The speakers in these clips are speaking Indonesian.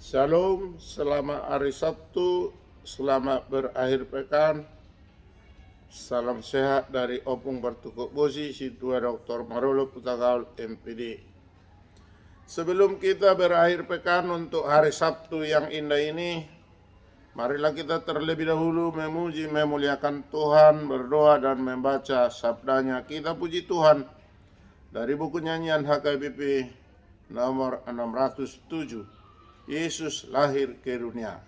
Shalom, selamat hari Sabtu, selamat berakhir pekan. Salam sehat dari Opung Bertukuk Bosi, Situa Dr. Marolo Putagaul MPD. Sebelum kita berakhir pekan untuk hari Sabtu yang indah ini, marilah kita terlebih dahulu memuji, memuliakan Tuhan, berdoa dan membaca sabdanya. Kita puji Tuhan dari buku nyanyian HKBP nomor 607. Yesus lahir ke dunia.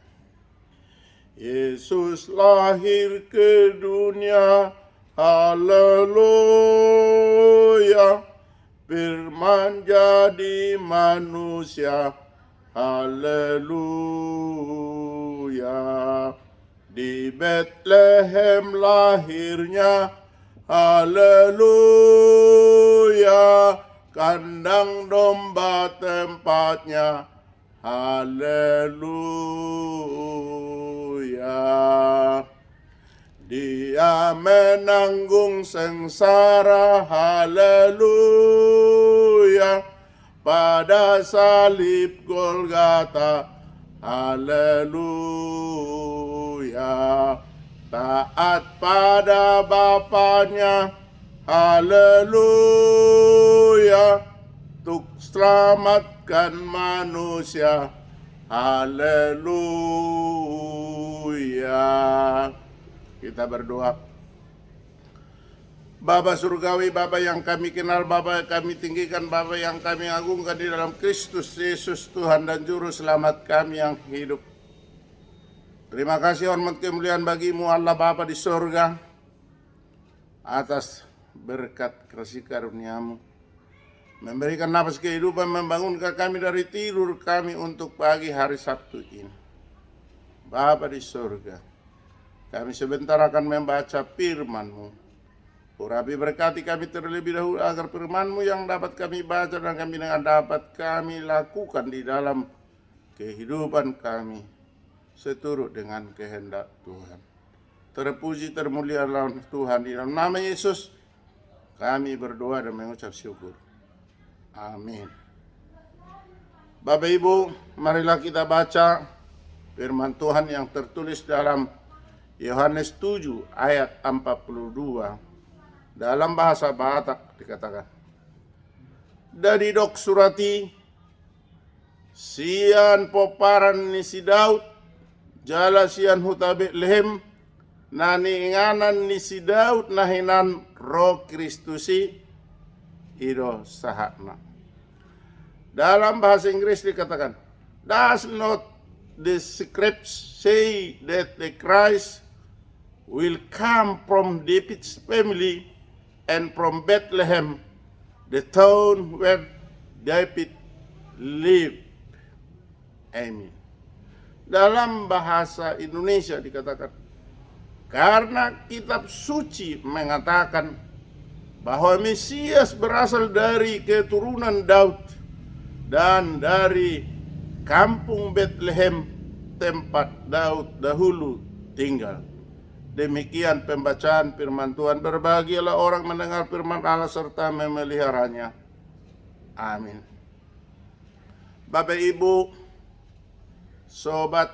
Yesus lahir ke dunia, haleluya. Firman jadi manusia, haleluya. Di Betlehem lahirnya, haleluya. Kandang domba tempatnya, haleluya. Dia menanggung sengsara, haleluya. Pada salib Golgata, haleluya. Taat pada Bapaknya, haleluya. Untuk selamatkan manusia, haleluya. Kita berdoa. Bapa surgawi, Bapa yang kami kenal, Bapa yang kami tinggikan, Bapa yang kami agungkan di dalam Kristus Yesus, Tuhan dan Juru Selamat kami yang hidup. Terima kasih, hormat, kemuliaan bagimu Allah Bapa di surga, atas berkat kasih karunia-Mu, memberikan nafas kehidupan, membangunkan kami dari tidur kami untuk pagi hari Sabtu ini. Bapa di surga, kami sebentar akan membaca firman-Mu. Urapi berkati kami terlebih dahulu agar firman-Mu yang dapat kami baca dan kami dapat kami lakukan di dalam kehidupan kami seturut dengan kehendak Tuhan. Terpuji termulialah Tuhan, di dalam nama Yesus kami berdoa dan mengucap syukur. Amin. Bapak Ibu, marilah kita baca firman Tuhan yang tertulis dalam Yohanes 7 ayat 42. Dalam bahasa Batak dikatakan, "Dari dok surati sian poparan ni si Daud, jala sian huta Betlehem, nani inganan ni si Daud nahinan roh Kristusi ido sahakna." Dalam bahasa Inggris dikatakan, "Does not the scripts say that the Christ will come from David's family and from Bethlehem, the town where David lived?" Amin. Dalam bahasa Indonesia dikatakan, karena kitab suci mengatakan bahwa Mesias berasal dari keturunan Daud dan dari kampung Bethlehem, tempat Daud dahulu tinggal. Demikian pembacaan firman Tuhan. Berbahagialah orang mendengar firman Allah serta memeliharanya. Amin. Bapak Ibu, sobat,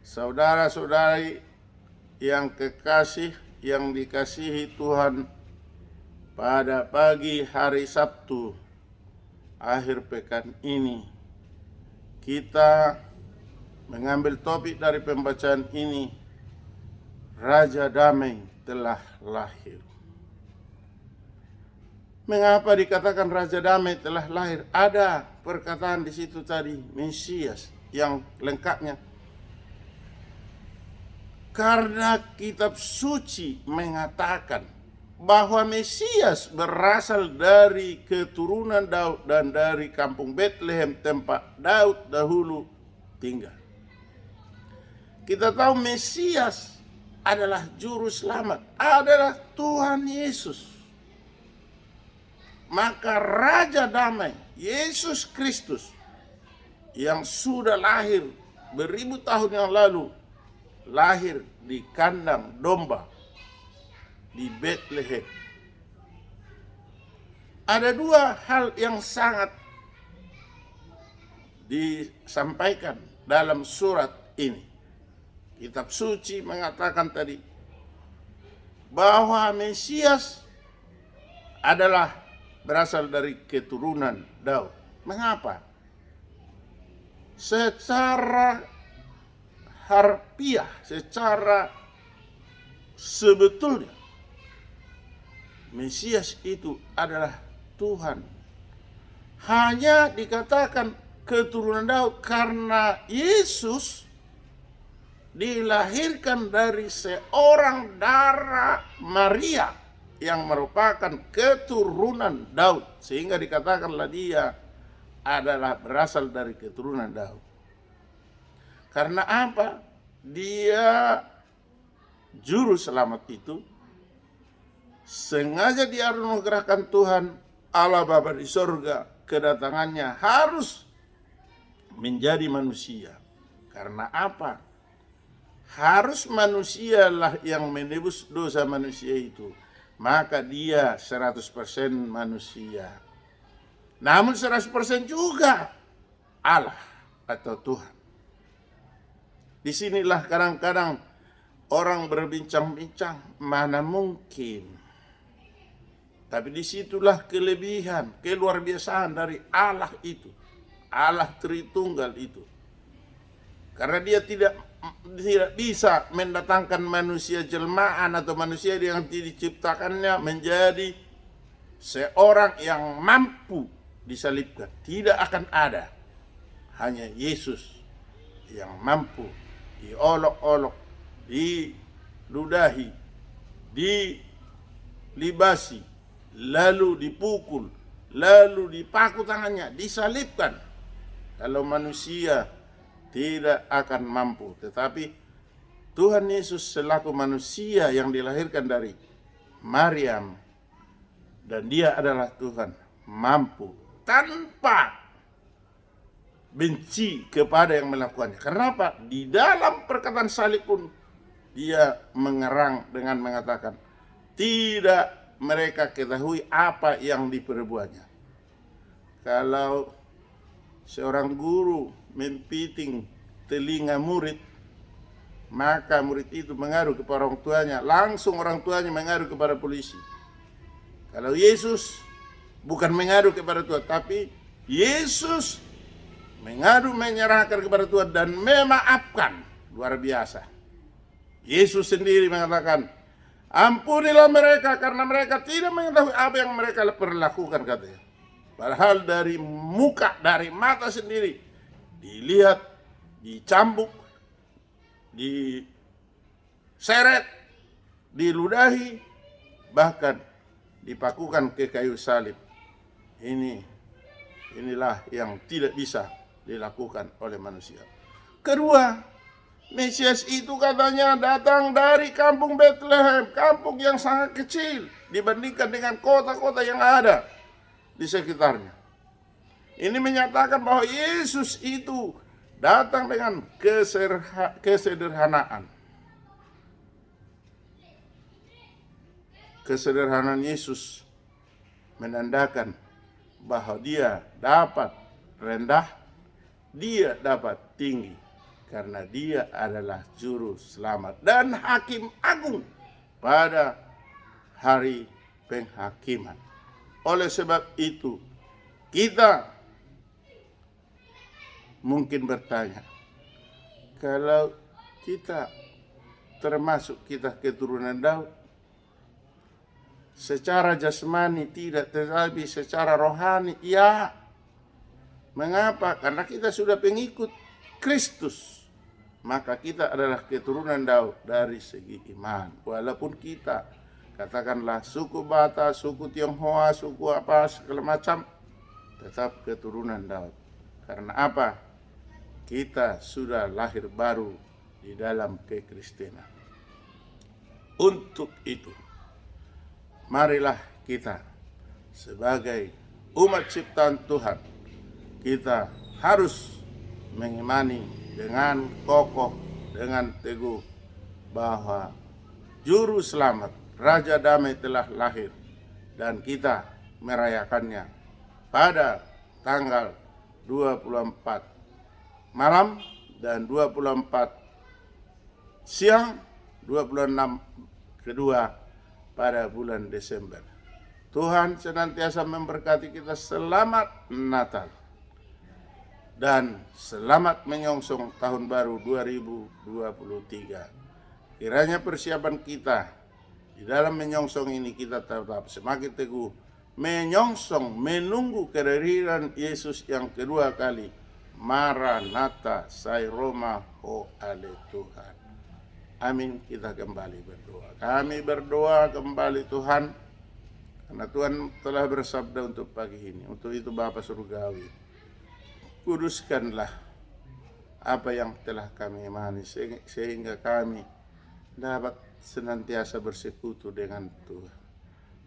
saudara-saudari yang kekasih, yang dikasihi Tuhan, pada pagi hari Sabtu akhir pekan ini kita mengambil topik dari pembacaan ini, Raja Damai telah lahir. Mengapa dikatakan Raja Damai telah lahir? Ada perkataan di situ tadi, Mesias, yang lengkapnya. Karena kitab suci mengatakan bahwa Mesias berasal dari keturunan Daud dan dari kampung Bethlehem, tempat Daud dahulu tinggal. Kita tahu Mesias adalah juru selamat, adalah Tuhan Yesus. Maka Raja Damai, Yesus Kristus, yang sudah lahir beribu tahun yang lalu, lahir di kandang domba di Bethlehem. Ada dua hal yang sangat disampaikan dalam surat ini. Kitab suci mengatakan tadi bahwa Mesias adalah berasal dari keturunan Daud. Mengapa? Secara harfiah, secara sebetulnya Mesias itu adalah Tuhan. Hanya dikatakan keturunan Daud karena Yesus dilahirkan dari seorang darah Maria yang merupakan keturunan Daud, sehingga dikatakanlah dia adalah berasal dari keturunan Daud. Karena apa? Dia juru selamat itu sengaja dianugerahkan Tuhan Allah Bapa di sorga, kedatangannya harus menjadi manusia. Karena apa? Harus manusialah yang menebus dosa manusia itu. Maka dia 100% manusia. Namun 100% juga Allah atau Tuhan. Disinilah kadang-kadang orang berbincang-bincang, mana mungkin. Tapi disitulah kelebihan, keluar biasaan dari Allah itu. Allah Tritunggal itu. Karena dia tidak bisa mendatangkan manusia jelmaan atau manusia yang diciptakannya menjadi seorang yang mampu disalibkan. Tidak akan ada. Hanya Yesus yang mampu diolok-olok, diludahi, dilibasi, lalu dipukul, lalu dipaku tangannya, disalibkan. Kalau manusia tidak akan mampu, tetapi Tuhan Yesus selaku manusia yang dilahirkan dari Maryam, dan dia adalah Tuhan, mampu tanpa benci kepada yang melakukannya. Kenapa? Di dalam perkataan salib pun dia mengerang dengan mengatakan, tidak mereka ketahui apa yang diperbuatnya. Kalau seorang guru mempiting telinga murid, maka murid itu mengadu kepada orang tuanya, langsung orang tuanya mengadu kepada polisi. Kalau Yesus bukan mengadu kepada Tuhan, tapi Yesus mengadu, menyerahkan kepada Tuhan dan memaafkan. Luar biasa. Yesus sendiri mengatakan, ampunilah mereka karena mereka tidak mengetahui apa yang mereka perlakukan, katanya. Padahal dari muka, dari mata sendiri dilihat, dicambuk, diseret, diludahi, bahkan dipakukan ke kayu salib. Inilah yang tidak bisa dilakukan oleh manusia. Kedua, Mesias itu katanya datang dari kampung Bethlehem, kampung yang sangat kecil dibandingkan dengan kota-kota yang ada di sekitarnya. Ini menyatakan bahwa Yesus itu datang dengan kesederhanaan. Kesederhanaan Yesus menandakan bahwa dia dapat rendah, dia dapat tinggi, karena dia adalah juru selamat dan hakim agung pada hari penghakiman. Oleh sebab itu, kita mungkin bertanya, kalau kita termasuk kita keturunan Daud, secara jasmani tidak, tetapi secara rohani ya. Mengapa? Karena kita sudah pengikut Kristus. Maka kita adalah keturunan Daud dari segi iman. Walaupun kita katakanlah suku Batak, suku Tionghoa, suku apa segala macam, tetap keturunan Daud. Karena apa? Kita sudah lahir baru di dalam kekristenan. Untuk itu, marilah kita sebagai umat ciptaan Tuhan, kita harus mengimani dengan kokoh, dengan teguh bahwa Juru Selamat, Raja Damai telah lahir, dan kita merayakannya pada tanggal 24 malam dan 24 siang, 26 kedua pada bulan Desember. Tuhan senantiasa memberkati kita. Selamat Natal dan selamat menyongsong tahun baru 2023. Kiranya persiapan kita di dalam menyongsong ini kita tetap semakin teguh menyongsong, menunggu kehadiran Yesus yang kedua kali. Maranatha, Sai Roma, ho ale Tuhan. Amin. Kita kembali berdoa. Kami berdoa kembali Tuhan, karena Tuhan telah bersabda untuk pagi ini. Untuk itu Bapa Surgawi, kuduskanlah apa yang telah kami imani, sehingga kami dapat senantiasa bersekutu dengan Tuhan.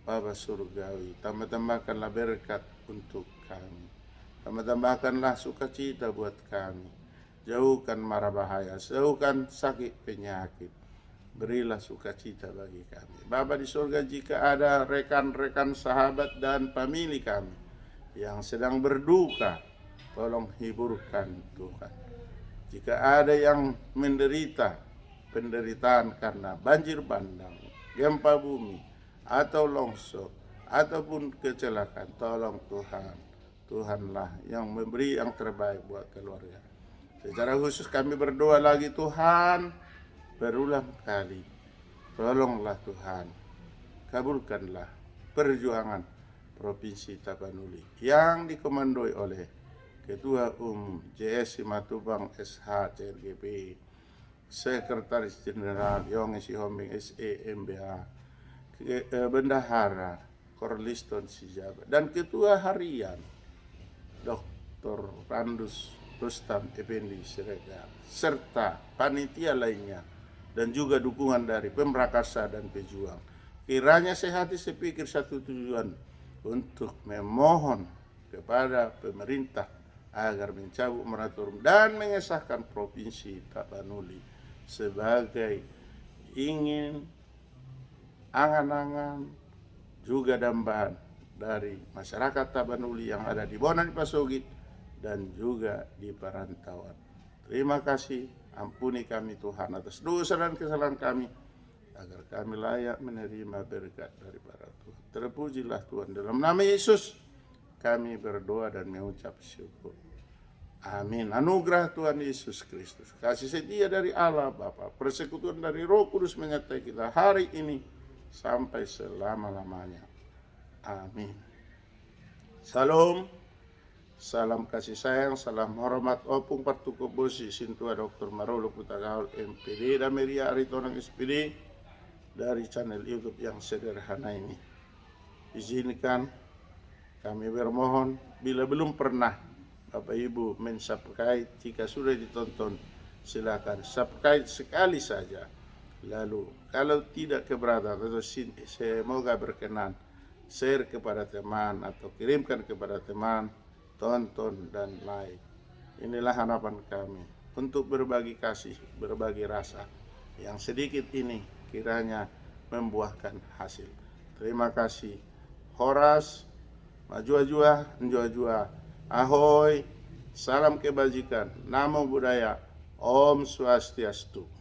Bapa Surgawi, tambah-tambahkanlah berkat untuk kami. Tambah-tambahkanlah sukacita buat kami. Jauhkan mara bahaya, jauhkan sakit penyakit. Berilah sukacita bagi kami. Bapa di surga, jika ada rekan-rekan sahabat dan famili kami yang sedang berduka, tolong hiburkan Tuhan. Jika ada yang menderita penderitaan karena banjir bandang, gempa bumi, atau longsor, ataupun kecelakaan, tolong Tuhan. Tuhanlah yang memberi yang terbaik buat keluarga. Secara khusus kami berdoa lagi Tuhan, berulang kali, tolonglah Tuhan, kabulkanlah perjuangan Provinsi Tapanuli yang dikomandoi oleh Ketua Umum JS Simatupang SH CRGP, Sekretaris Jenderal Yonge Sihombing SE MBH, Bendahara Korliston Sijabat, dan Ketua Harian Dr. Randus Rustam Effendi Siregar, serta panitia lainnya, dan juga dukungan dari Pemrakarsa dan pejuang. Kiranya sehati sepikir satu tujuan untuk memohon kepada pemerintah agar mencabut moratorium dan mengesahkan Provinsi Tapanuli sebagai ingin angan-angan juga dambaan dari masyarakat Tapanuli yang ada di Bonan Pasogit dan juga di perantauan. Terima kasih, ampuni kami Tuhan atas dosa dan kesalahan kami, agar kami layak menerima berkat daripada Tuhan. Terpujilah Tuhan. Dalam nama Yesus kami berdoa dan mengucap syukur. Amin. Anugerah Tuhan Yesus Kristus, kasih setia dari Allah Bapa, persekutuan dari Roh Kudus menyertai kita hari ini sampai selama-lamanya. Amin. Salam, salam kasih sayang, salam hormat opung partuko bosi Sintua Dr. Marolo Putagaul MPD dan Meria Aritonang SPD dari channel YouTube yang sederhana ini. Izinkan kami bermohon, bila belum pernah Bapak Ibu mensubscribe, jika sudah ditonton silakan subscribe sekali saja. Lalu kalau tidak keberatan atau semoga berkenan, share kepada teman atau kirimkan kepada teman, tonton dan like. Inilah harapan kami untuk berbagi kasih, berbagi rasa. Yang sedikit ini kiranya membuahkan hasil. Terima kasih. Horas, majua-jua, njua-jua. Ahoy, salam kebajikan, namo buddhaya, Om Swastiastu.